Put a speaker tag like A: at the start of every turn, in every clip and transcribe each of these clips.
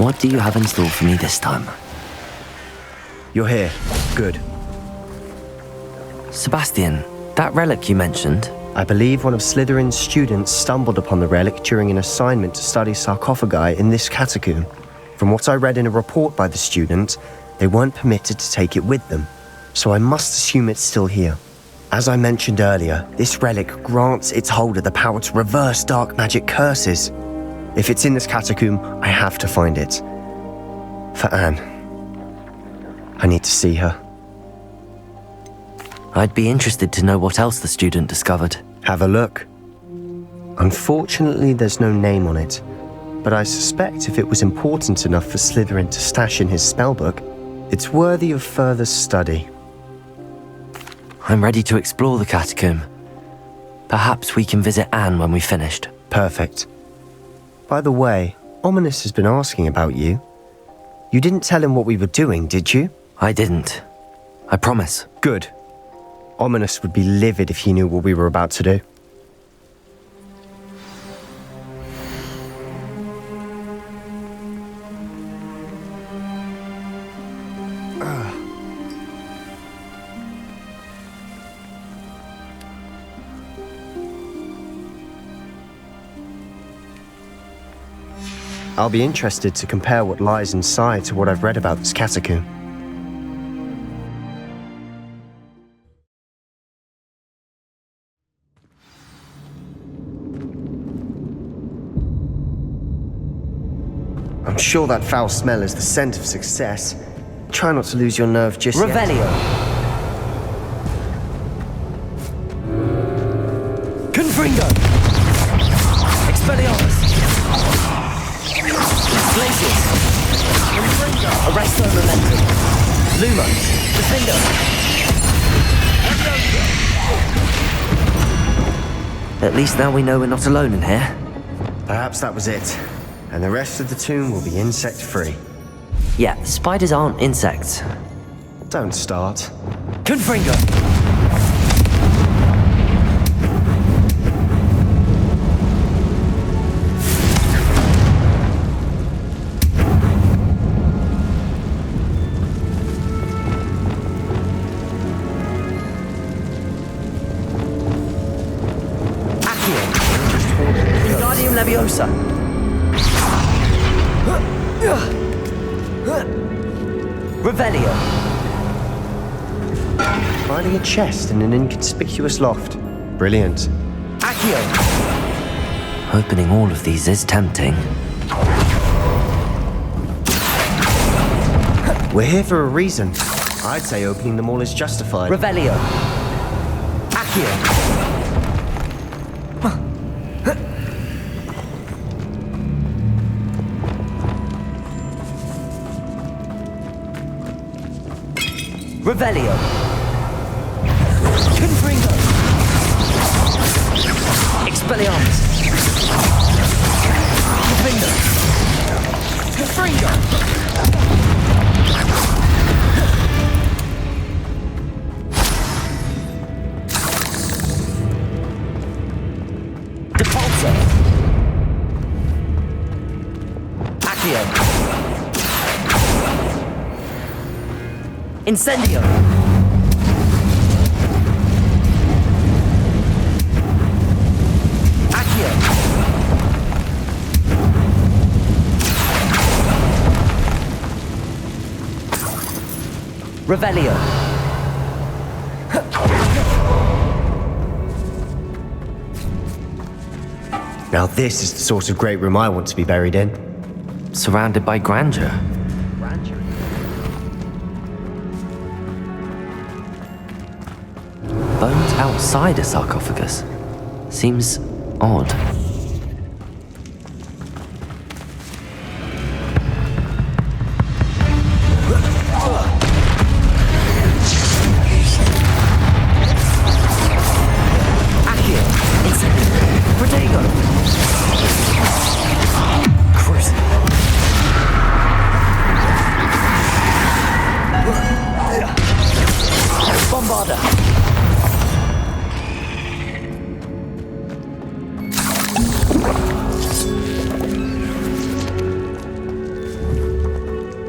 A: What do you have in store for me this time?
B: You're here. Good.
A: Sebastian, that relic you mentioned?
B: I believe one of Slytherin's students stumbled upon the relic during an assignment to study sarcophagi in this catacomb. From what I read in a report by the student, they weren't permitted to take it with them, so I must assume it's still here. As I mentioned earlier, this relic grants its holder the power to reverse dark magic curses. If it's in this catacomb, I have to find it. For Anne. I need to see her.
A: I'd be interested to know what else the student discovered.
B: Have a look. Unfortunately, there's no name on it, but I suspect if it was important enough for Slytherin to stash in his spellbook, it's worthy of further study.
A: I'm ready to explore the catacomb. Perhaps we can visit Anne when we've finished.
B: Perfect. By the way, Ominous has been asking about you. You didn't tell him what we were doing, did you?
A: I didn't. I promise.
B: Good. Ominous would be livid if he knew what we were about to do. I'll be interested to compare what lies inside to what I've read about this catacomb. I'm sure that foul smell is the scent of success. Try not to lose your nerve just yet.
A: Revelio. Confringo. Expelliarmus. Glacius. Confringo. Arresto Momentum. Lumos. Defendo. At least now we know we're not alone in here.
B: Perhaps that was it. And the rest of the tomb will be insect-free.
A: Yeah, spiders aren't insects.
B: Don't start.
A: Confringo! Accio! Wingardium Leviosa! Revelio.
B: Finding a chest in an inconspicuous loft. Brilliant.
A: Accio. Opening all of these is tempting.
B: We're here for a reason. I'd say opening them all is justified.
A: Revelio. Accio. Revelio. Confringo. Expelliarmus. Confringo. Confringo. Depulso. Accio. Incendio! Accio! Revelio!
B: Now this is the sort of great room I want to be buried in.
A: Surrounded by grandeur. Bones outside a sarcophagus. Seems odd. Accio. Protego. Christ. Bombarda.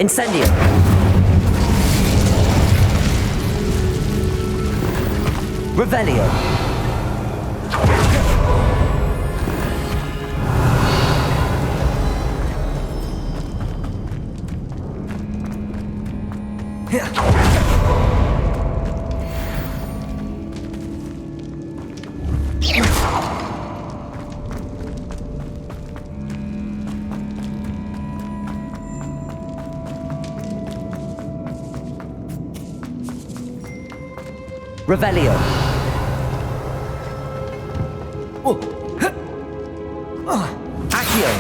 A: Incendio! Revelio! Revelio! Accio!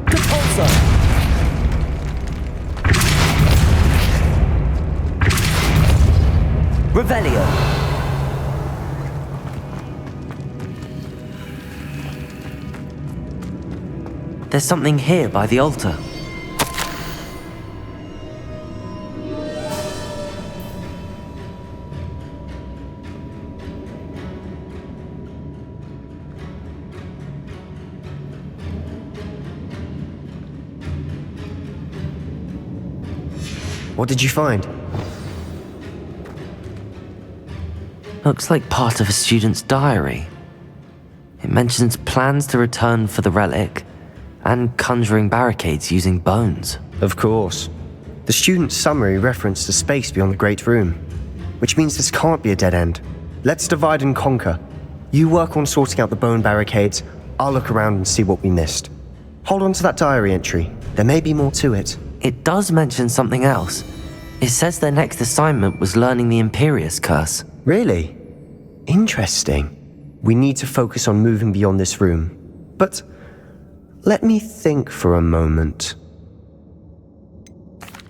A: Repulsor! Revelio! There's something here by the altar.
B: What did you find?
A: Looks like part of a student's diary. It mentions plans to return for the relic and conjuring barricades using bones.
B: Of course. The student's summary referenced a space beyond the Great Room, which means this can't be a dead end. Let's divide and conquer. You work on sorting out the bone barricades, I'll look around and see what we missed. Hold on to that diary entry. There may be more to it.
A: It does mention something else. It says their next assignment was learning the Imperius curse.
B: Really? Interesting. We need to focus on moving beyond this room. But let me think for a moment.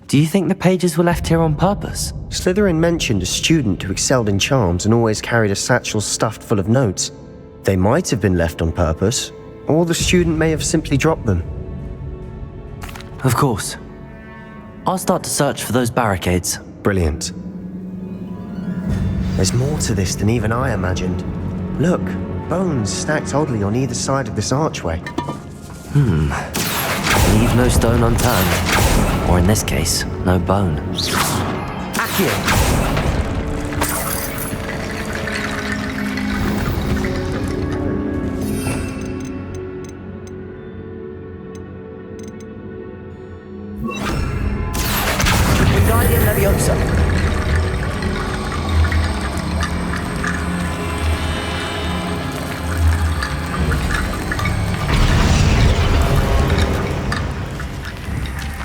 A: Do you think the pages were left here on purpose?
B: Slytherin mentioned a student who excelled in charms and always carried a satchel stuffed full of notes. They might have been left on purpose, or the student may have simply dropped them.
A: Of course. I'll start to search for those barricades.
B: Brilliant. There's more to this than even I imagined. Look, bones stacked oddly on either side of this archway.
A: Leave no stone unturned. Or in this case, no bone. Accio! Wingardium Leviosa!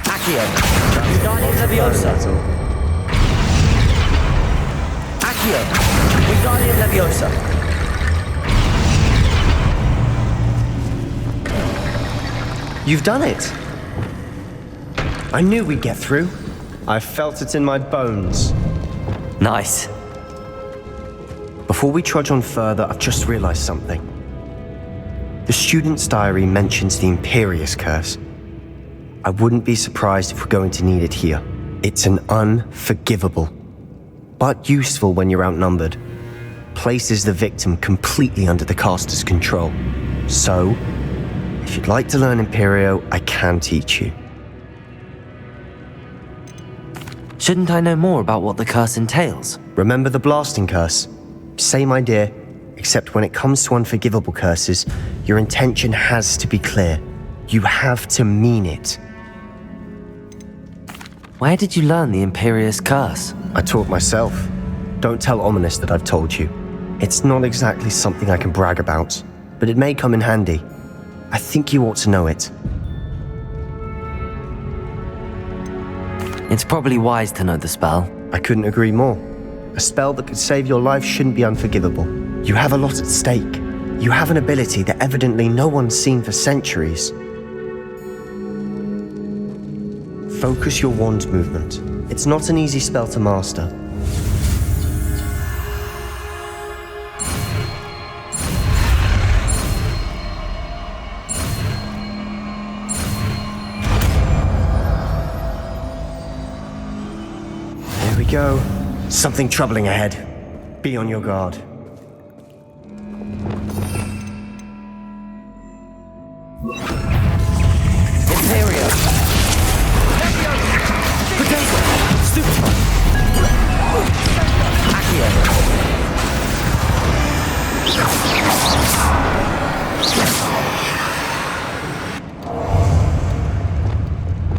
A: Accio! Wingardium Leviosa! Accio! Wingardium Leviosa!
B: You've done it! I knew we'd get through. I felt it in my bones.
A: Nice.
B: Before we trudge on further, I've just realized something. The student's diary mentions the Imperius curse. I wouldn't be surprised if we're going to need it here. It's an unforgivable, but useful when you're outnumbered. Places the victim completely under the caster's control. So, if you'd like to learn Imperio, I can teach you.
A: Shouldn't I know more about what the curse entails?
B: Remember the blasting curse? Same idea, except when it comes to unforgivable curses, your intention has to be clear. You have to mean it.
A: Where did you learn the Imperius curse?
B: I taught myself. Don't tell Ominous that I've told you. It's not exactly something I can brag about, but it may come in handy. I think you ought to know it.
A: It's probably wise to know the spell.
B: I couldn't agree more. A spell that could save your life shouldn't be unforgivable. You have a lot at stake. You have an ability that evidently no one's seen for centuries. Focus your wand movement. It's not an easy spell to master. go. Something troubling ahead. Be on your guard.
A: Imperio! Potato! Stupid! Accio!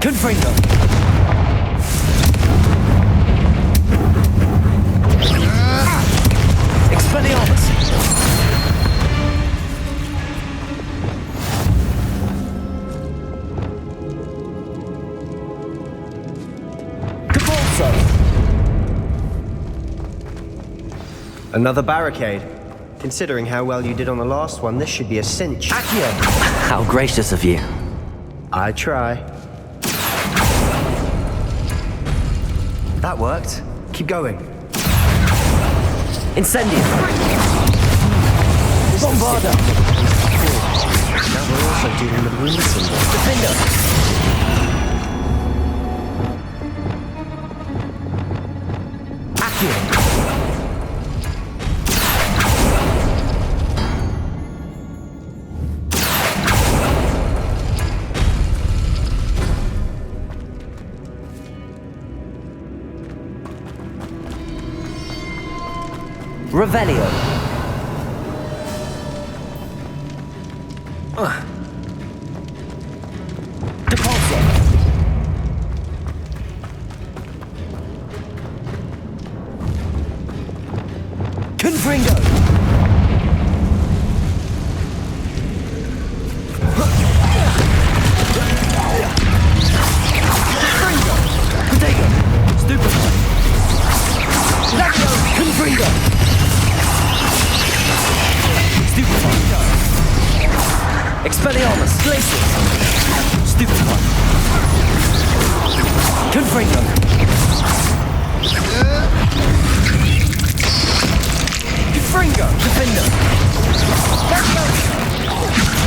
A: Confringo! Expelliarmus! Cabalso!
B: Another barricade. Considering how well you did on the last one, this should be a cinch.
A: Accio! How gracious of you.
B: I try. That worked. Keep going.
A: Incendio! Bombarda!
B: Now we're also dealing with wind symbols.
A: Defender! Accio! Revelio. Depulso. Confringo. Confringo. Potato. Stupefy. Lacto. Confringo. Expelliarmus, Glacius, Stupefy, Confringo, Confringo, Defender,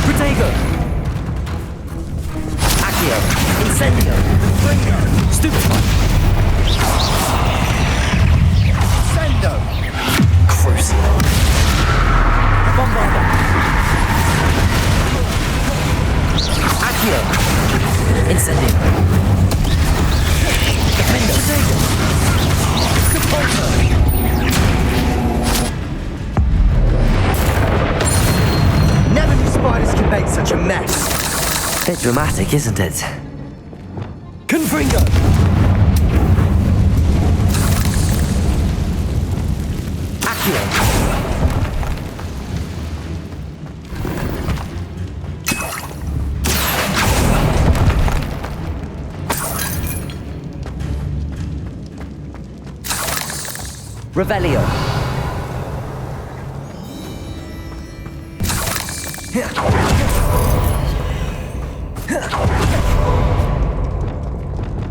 A: Protego, Accio, Incendio, Confringo, Stupefy, Sendo, Crucio, Bombarda. Accio! Incendio! Defender! Compulso!
B: Never knew spiders can make such a mess.
A: Bit dramatic, isn't it?
B: Confringo!
A: Accio! Revelio.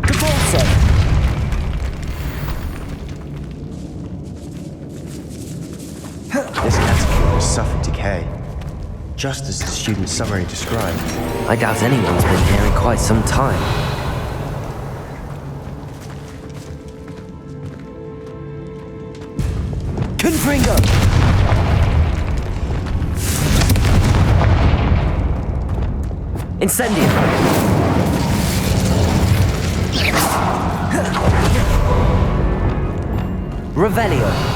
A: Cabalso.
B: This catacomb has suffered decay, just as the student's summary described.
A: I doubt anyone's been here in quite some time. Confringo! Incendio! Revelio!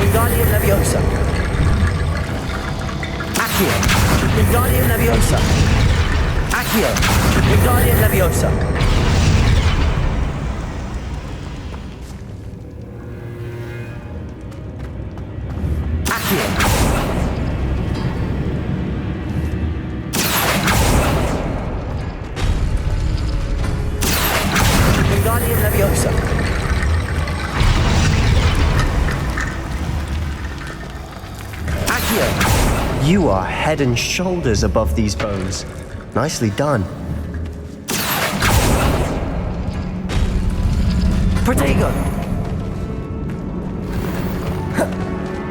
A: Wingardium Leviosa.
C: Accio, Wingardium Leviosa. Accio, Wingardium Leviosa. Accio. Wingardium Leviosa. Accio.
B: You are head and shoulders above these bones. Nicely done.
C: Protego.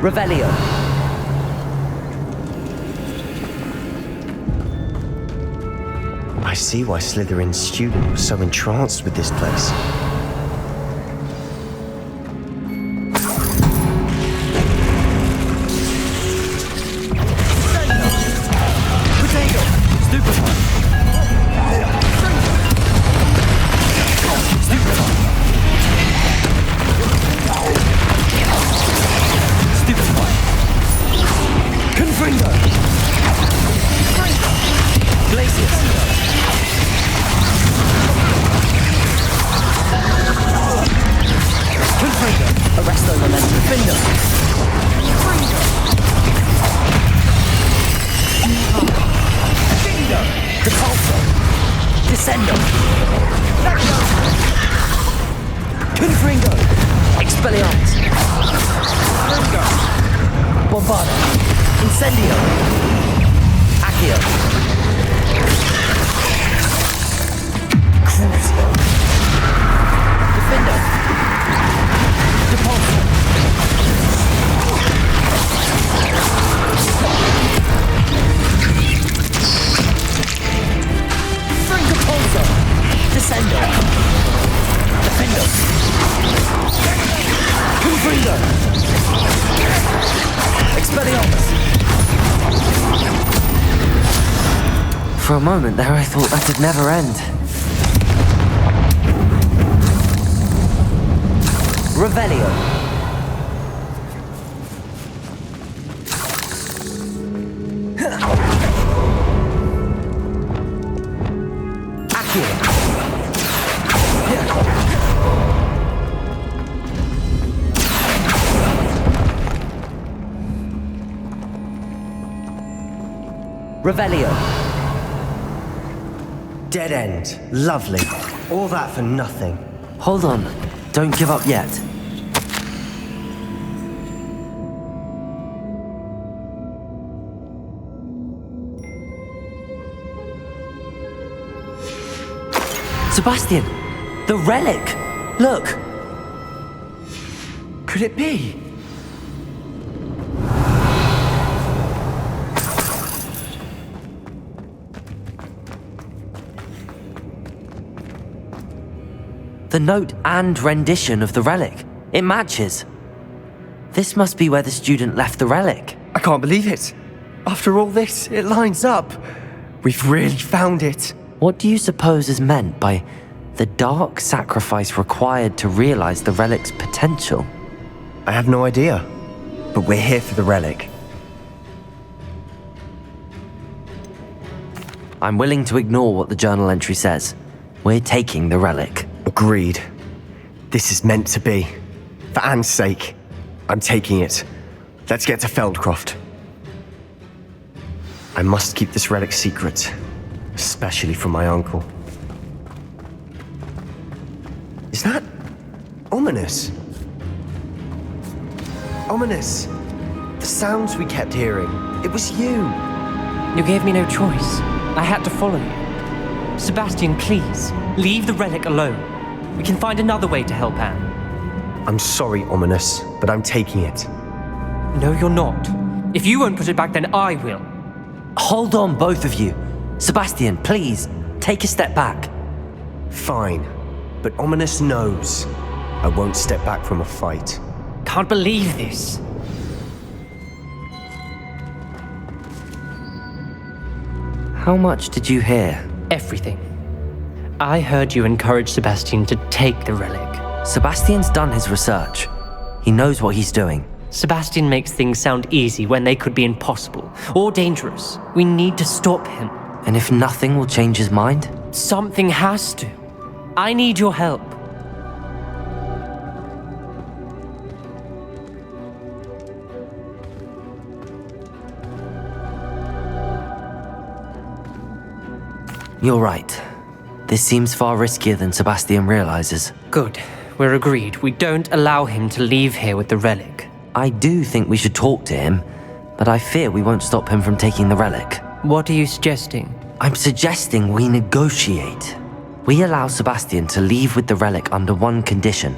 C: Revelio.
B: I see why Slytherin's student was so entranced with this place.
C: Protego. Stupefy. Stupefy. Stupefy. Confringo. Glacius. Confringo. Arresto Momentum. Findo. Findo. Repulso. Descendo. Confringo. Expelliarmus. Confringo. Bombarda. Incendio. Accio. Crucio. Defendo. Depulso. Fringapulso. Descendo. Defendo. Confringo. Expelliarmus.
A: For a moment there, I thought that'd never end.
C: Revelio. Accio. Revelio.
B: Dead end. Lovely. All that for nothing.
A: Hold on, don't give up yet. Sebastian, the relic! Look!
C: Could it be?
A: The note and rendition of the relic. It matches. This must be where the student left the relic.
B: I can't believe it. After all this, it lines up. We've really found it.
A: What do you suppose is meant by the dark sacrifice required to realize the relic's potential?
B: I have no idea. But we're here for the relic.
A: I'm willing to ignore what the journal entry says. We're taking the relic.
B: Agreed. This is meant to be. For Anne's sake, I'm taking it. Let's get to Feldcroft. I must keep this relic secret, especially from my uncle. Is that ominous? Ominous. The sounds we kept hearing. It was you.
D: You gave me no choice. I had to follow you. Sebastian, please, leave the relic alone. We can find another way to help Anne.
B: I'm sorry, Ominous, but I'm taking it.
D: No, you're not. If you won't put it back, then I will.
A: Hold on, both of you. Sebastian, please, take a step back.
B: Fine, but Ominous knows I won't step back from a fight.
D: Can't believe this.
A: How much did you hear?
D: Everything. I heard you encourage Sebastian to take the relic.
A: Sebastian's done his research. He knows what he's doing.
D: Sebastian makes things sound easy when they could be impossible or dangerous. We need to stop him.
A: And if nothing will change his mind?
D: Something has to. I need your help.
A: You're right. This seems far riskier than Sebastian realizes.
D: Good. We're agreed. We don't allow him to leave here with the relic.
A: I do think we should talk to him, but I fear we won't stop him from taking the relic.
D: What are you suggesting?
A: I'm suggesting we negotiate. We allow Sebastian to leave with the relic under one condition.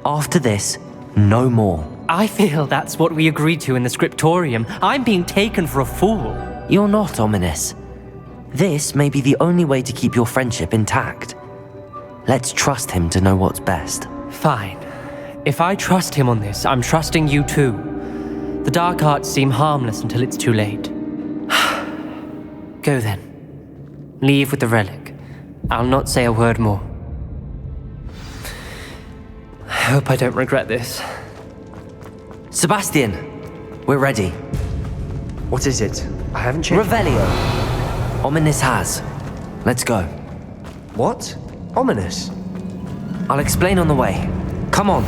A: After this, no more.
D: I feel that's what we agreed to in the scriptorium. I'm being taken for a fool.
A: You're not ominous. This may be the only way to keep your friendship intact. Let's trust him to know what's best.
D: Fine. If I trust him on this, I'm trusting you too. The dark arts seem harmless until it's too late. Go then. Leave with the relic. I'll not say a word more. I hope I don't regret this.
A: Sebastian, we're ready.
B: What is it? I haven't changed.
C: Revelio.
A: Ominous has. Let's go.
B: What? Ominous?
A: I'll explain on the way. Come on.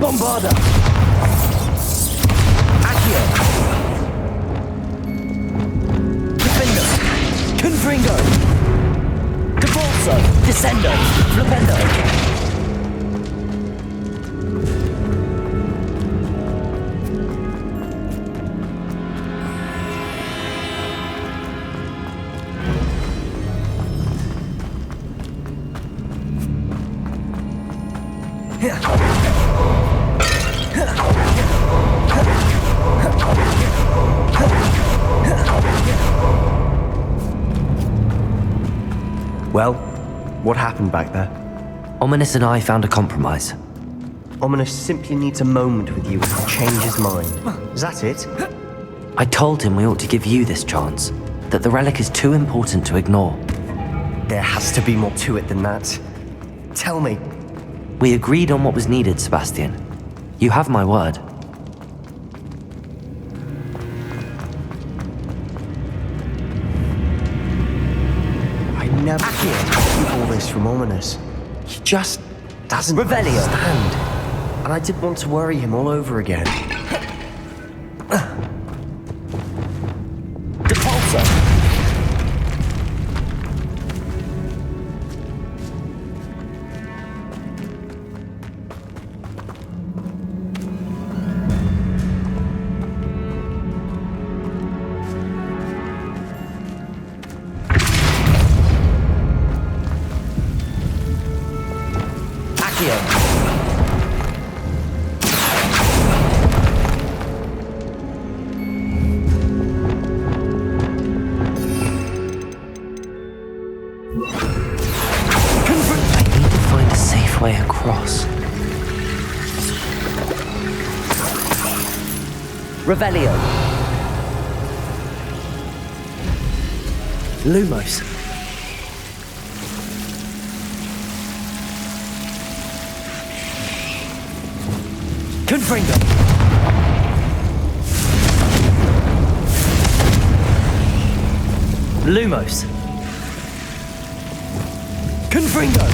C: Bombarda. Accio. Defendo. Confringo. Debolso. Descendo. Flipendo.
B: Well, what happened back there?
A: Ominous and I found a compromise.
B: Ominous simply needs a moment with you to change his mind. Is that it?
A: I told him we ought to give you this chance, that the relic is too important to ignore.
B: There has to be more to it than that. Tell me.
A: We agreed on what was needed, Sebastian. You have my word.
B: I never expected all this from Ominous. He just doesn't
C: Revelio.
B: understand. And I didn't want to worry him all over again.
C: Depulso.
A: Way across.
C: Revelio.
A: Lumos.
C: Confringo.
A: Lumos.
C: Confringo.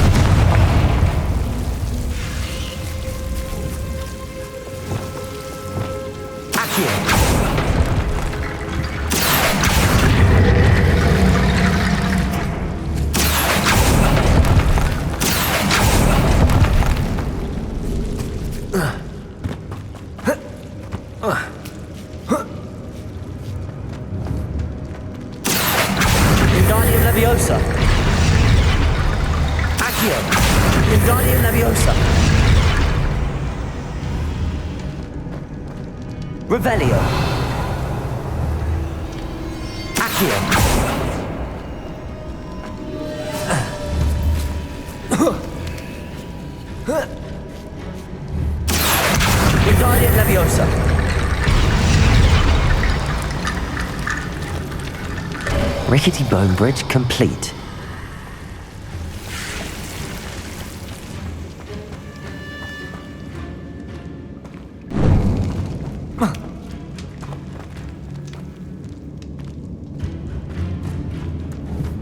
C: Leviosa. Accio. Wingardium Leviosa. Revelio. Accio. Wingardium Leviosa.
A: Rickety bone bridge complete.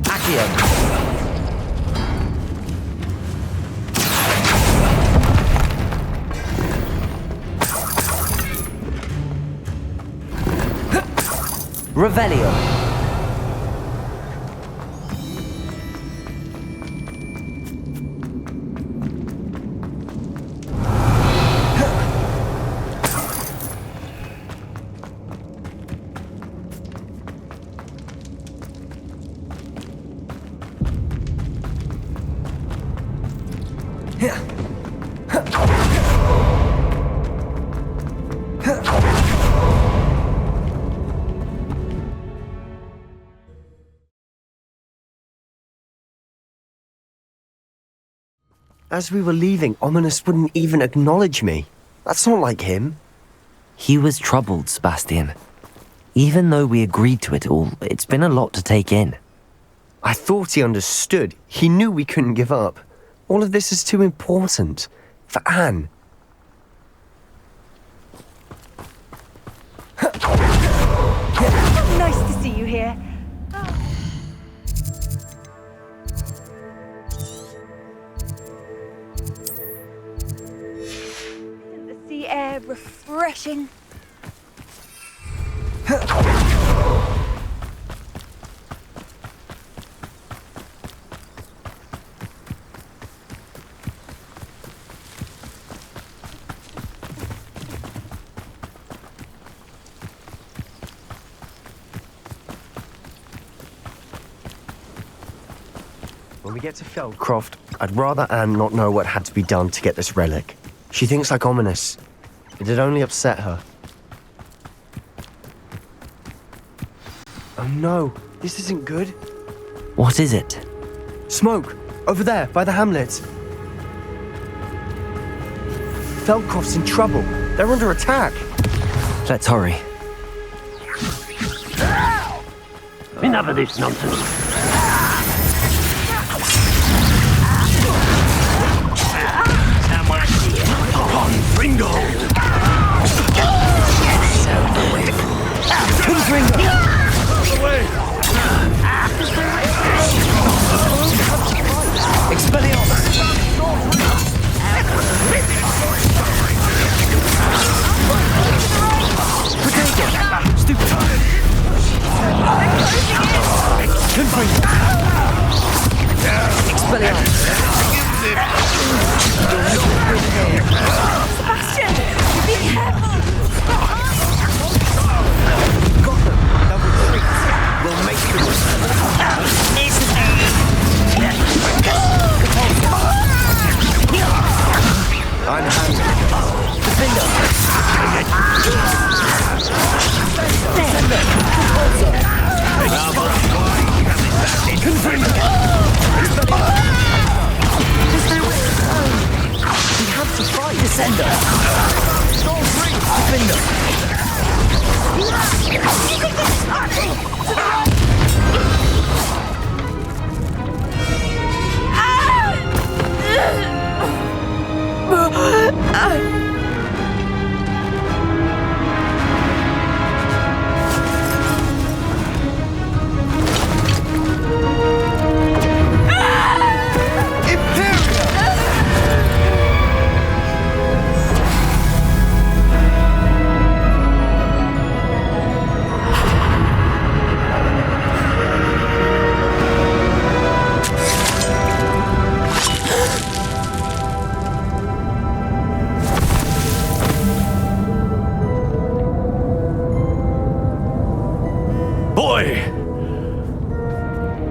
C: Accio. Revelio.
B: As we were leaving, Ominous wouldn't even acknowledge me. That's not like him.
A: He was troubled, Sebastian. Even though we agreed to it all, it's been a lot to take in.
B: I thought he understood. He knew we couldn't give up. All of this is too important. For Anne.
E: Nice to see you here. Isn't the sea air refreshing?
B: When we get to Feldcroft, I'd rather Anne not know what had to be done to get this relic. She thinks like Ominous. It'd only upset her. Oh no, this isn't good.
A: What is it?
B: Smoke! Over there, by the hamlet. Feldcroft's in trouble. They're under attack.
A: Let's hurry.
F: Enough of this nonsense. Ringo!
E: Sebastian, be careful!
B: Got them. They'll retreat. We'll make them. I'm handling We have to fight. Descender. Storm free. Defender.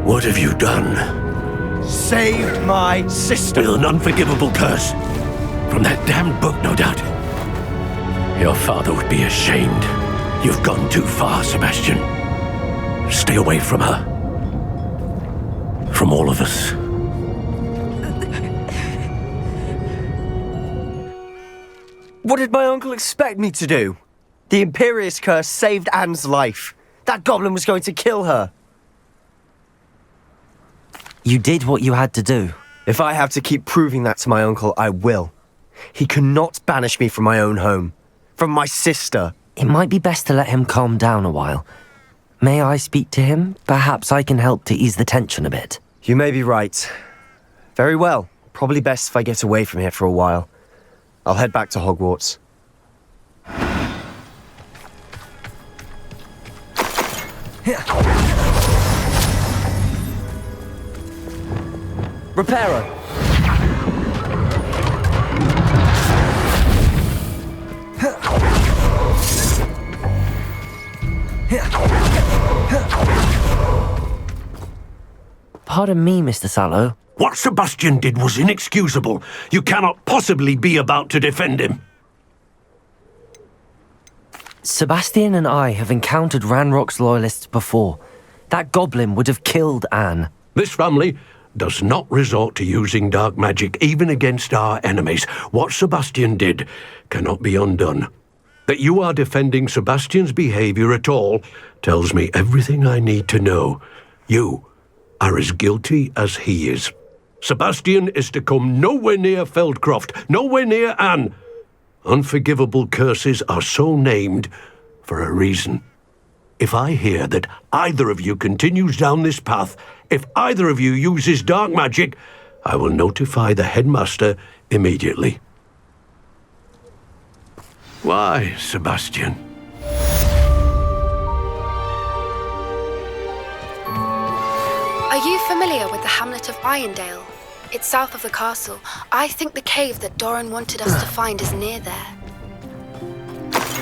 F: What have you done?
B: Saved my sister.
F: With an unforgivable curse. From that damned book, no doubt. Your father would be ashamed. You've gone too far, Sebastian. Stay away from her. From all of us.
B: What did my uncle expect me to do? The Imperious curse saved Anne's life. That goblin was going to kill her.
A: You did what you had to do.
B: If I have to keep proving that to my uncle, I will. He cannot banish me from my own home. From my sister.
A: It might be best to let him calm down a while. May I speak to him? Perhaps I can help to ease the tension a bit.
B: You may be right. Very well. Probably best if I get away from here for a while. I'll head back to Hogwarts.
C: Reparo.
A: Pardon me, Mr. Sallow.
F: What Sebastian did was inexcusable. You cannot possibly be about to defend him.
A: Sebastian and I have encountered Ranrock's loyalists before. That goblin would have killed Anne.
F: This family does not resort to using dark magic even against our enemies. What Sebastian did cannot be undone. That you are defending Sebastian's behavior at all tells me everything I need to know. You are as guilty as he is. Sebastian is to come nowhere near Feldcroft, nowhere near Anne. Unforgivable curses are so named for a reason. If I hear that either of you continues down this path, if either of you uses dark magic, I will notify the headmaster immediately. Why, Sebastian?
G: Are you familiar with the hamlet of Irondale? It's south of the castle. I think the cave that Doran wanted us to find is near there.